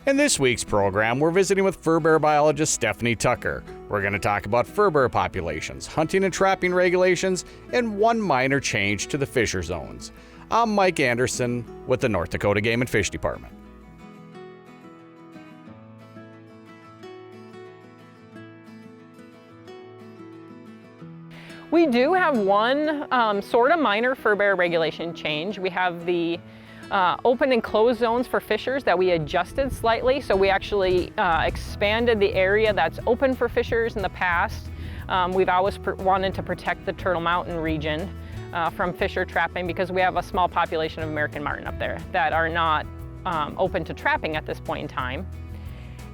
In this week's program, we're visiting with Furbearer biologist Stephanie Tucker. We're going to talk about Furbearer populations, hunting and trapping regulations, and one minor change to the fisher zones. I'm Mike Anderson with the North Dakota Game and Fish Department. We do have one sort of minor Furbearer regulation change. We have the open and closed zones for fishers that we adjusted slightly. So we actually expanded the area that's open for fishers in the past. We've always wanted to protect the Turtle Mountain region from fisher trapping because we have a small population of American marten up there that are not open to trapping at this point in time.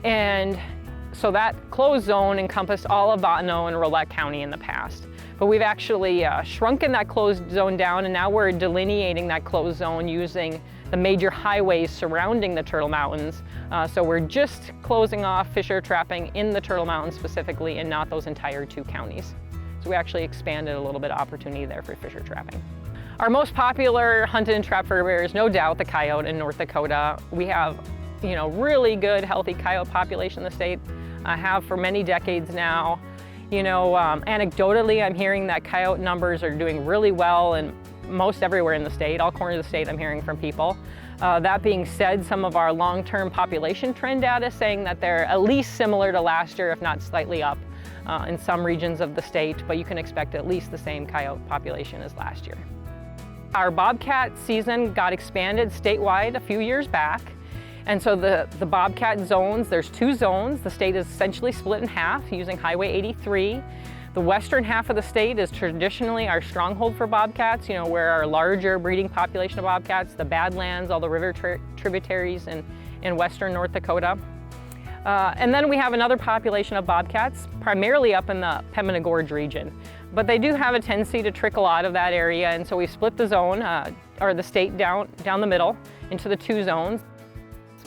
And so that closed zone encompassed all of Bottineau and Rolette County in the past. But we've actually shrunken that closed zone down, and now we're delineating that closed zone using the major highways surrounding the Turtle Mountains. So we're just closing off fisher trapping in the Turtle Mountains specifically and not those entire two counties. So we actually expanded a little bit of opportunity there for fisher trapping. Our most popular hunted and trapped furbearer is no doubt the coyote in North Dakota. We have, really good, healthy coyote population in the state. I have for many decades now. Anecdotally, I'm hearing that coyote numbers are doing really well in most everywhere in the state. All corners of the state I'm hearing from people. That being said, some of our long-term population trend data is saying that they're at least similar to last year, if not slightly up in some regions of the state, but you can expect at least the same coyote population as last year. Our bobcat season got expanded statewide a few years back. And so the bobcat zones, there's two zones. The state is essentially split in half using Highway 83. The western half of the state is traditionally our stronghold for bobcats, where our larger breeding population of bobcats, the Badlands, all the river tributaries in western North Dakota. And then we have another population of bobcats, primarily up in the Pembina Gorge region. But they do have a tendency to trickle out of that area, and so we split the zone, or the state down the middle into the two zones.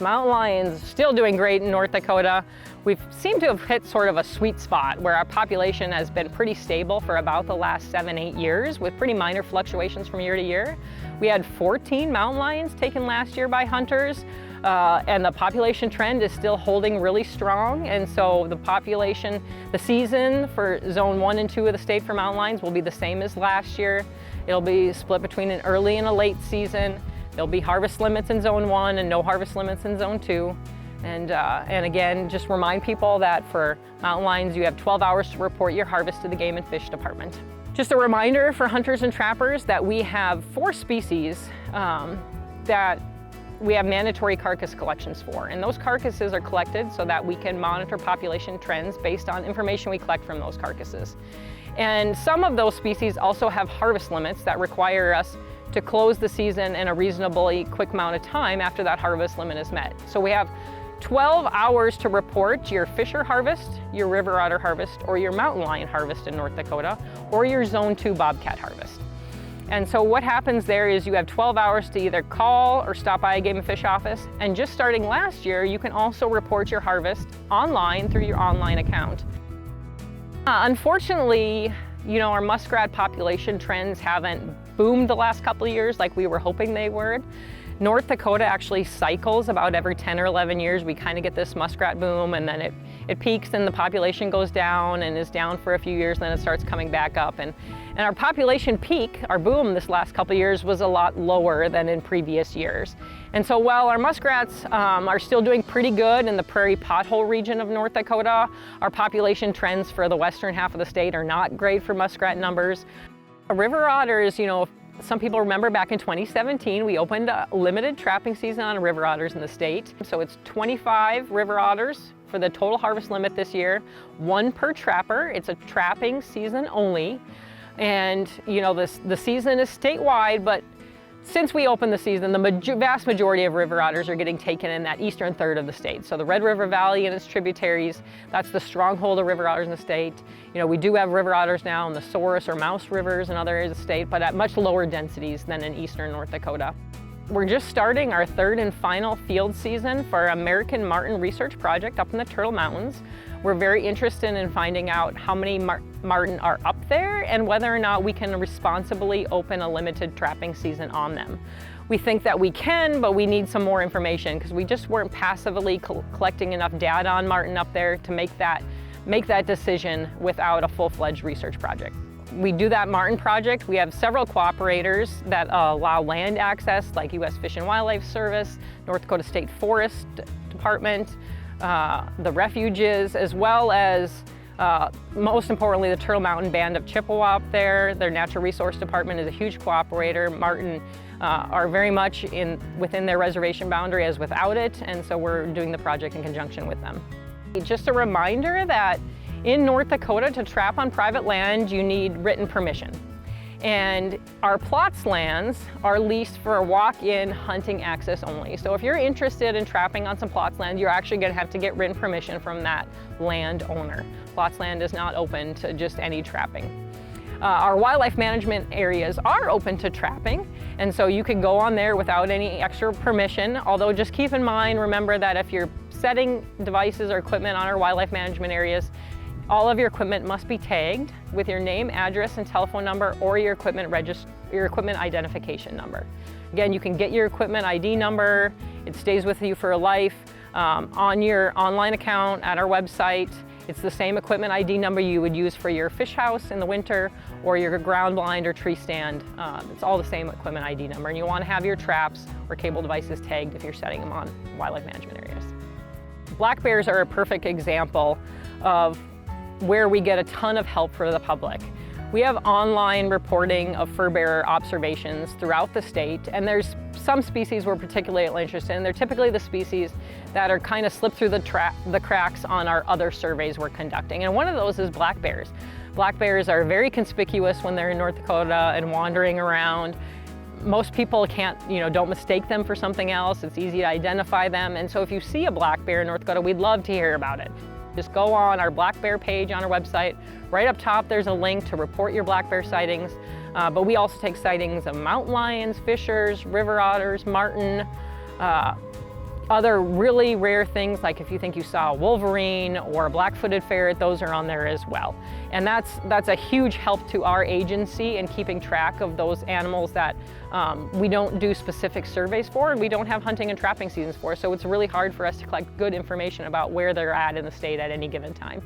Mountain lions still doing great in North Dakota. We've seemed to have hit sort of a sweet spot where our population has been pretty stable for about the last 7-8 years with pretty minor fluctuations from year to year. We had 14 mountain lions taken last year by hunters, and the population trend is still holding really strong. And so the season for zone 1 and 2 of the state for mountain lions will be the same as last year. It'll be split between an early and a late season. There'll be harvest limits in zone 1 and no harvest limits in zone 2. And again, just remind people that for mountain lions, you have 12 hours to report your harvest to the Game and Fish Department. Just a reminder for hunters and trappers that we have 4 species that we have mandatory carcass collections for. And those carcasses are collected so that we can monitor population trends based on information we collect from those carcasses. And some of those species also have harvest limits that require us to close the season in a reasonably quick amount of time after that harvest limit is met. So we have 12 hours to report your fisher harvest, your river otter harvest, or your mountain lion harvest in North Dakota, or your zone 2 bobcat harvest. And so what happens there is you have 12 hours to either call or stop by a Game and Fish office. And just starting last year, you can also report your harvest online through your online account. Unfortunately, our muskrat population trends haven't boomed the last couple of years like we were hoping they would. North Dakota actually cycles about every 10 or 11 years. We kind of get this muskrat boom, and then it peaks and the population goes down and is down for a few years, and then it starts coming back up. And our population peak, our boom this last couple of years, was a lot lower than in previous years. And so while our muskrats are still doing pretty good in the prairie pothole region of North Dakota, our population trends for the western half of the state are not great for muskrat numbers. River otters, some people remember back in 2017, we opened a limited trapping season on river otters in the state. So it's 25 river otters for the total harvest limit this year, 1 per trapper. It's a trapping season only. And, the season is statewide, but since we opened the season, the vast majority of river otters are getting taken in that eastern third of the state. So the Red River Valley and its tributaries, that's the stronghold of river otters in the state. We do have river otters now in the Souris or Mouse rivers in other areas of the state, but at much lower densities than in eastern North Dakota. We're just starting our 3rd and final field season for our American Marten Research Project up in the Turtle Mountains. We're very interested in finding out how many marten are up there and whether or not we can responsibly open a limited trapping season on them. We think that we can, but we need some more information because we just weren't passively collecting enough data on marten up there to make that decision without a full-fledged research project. We do that marten project. We have several cooperators that allow land access, like U.S. Fish and Wildlife Service, North Dakota State Forest Department, the refuges, as well as most importantly, the Turtle Mountain Band of Chippewa up there. Their Natural Resource Department is a huge cooperator. Marten are very much within their reservation boundary as without it, and so we're doing the project in conjunction with them. Just a reminder that in North Dakota, to trap on private land, you need written permission. And our plots lands are leased for walk-in hunting access only. So if you're interested in trapping on some plots land, you're actually going to have to get written permission from that landowner. Plots land is not open to just any trapping. Our wildlife management areas are open to trapping, and so you could go on there without any extra permission, although just keep in mind, remember that if you're setting devices or equipment on our wildlife management areas, all of your equipment must be tagged with your name, address, and telephone number, or your equipment identification number. Again, you can get your equipment ID number. It stays with you for life on your online account at our website. It's the same equipment ID number you would use for your fish house in the winter or your ground blind or tree stand. It's all the same equipment ID number, and you want to have your traps or cable devices tagged if you're setting them on wildlife management areas. Black bears are a perfect example of where we get a ton of help for the public. We have online reporting of fur-bearer observations throughout the state, and there's some species we're particularly interested in. They're typically the species that are kind of slipped through the cracks on our other surveys we're conducting, and one of those is black bears. Black bears are very conspicuous when they're in North Dakota and wandering around. Most people don't mistake them for something else. It's easy to identify them, and so if you see a black bear in North Dakota, we'd love to hear about it. Just go on our black bear page on our website. Right up top, there's a link to report your black bear sightings. But we also take sightings of mountain lions, fishers, river otters, marten, other really rare things, like if you think you saw a wolverine or a black-footed ferret, those are on there as well. And that's a huge help to our agency in keeping track of those animals that we don't do specific surveys for, and we don't have hunting and trapping seasons for. So it's really hard for us to collect good information about where they're at in the state at any given time.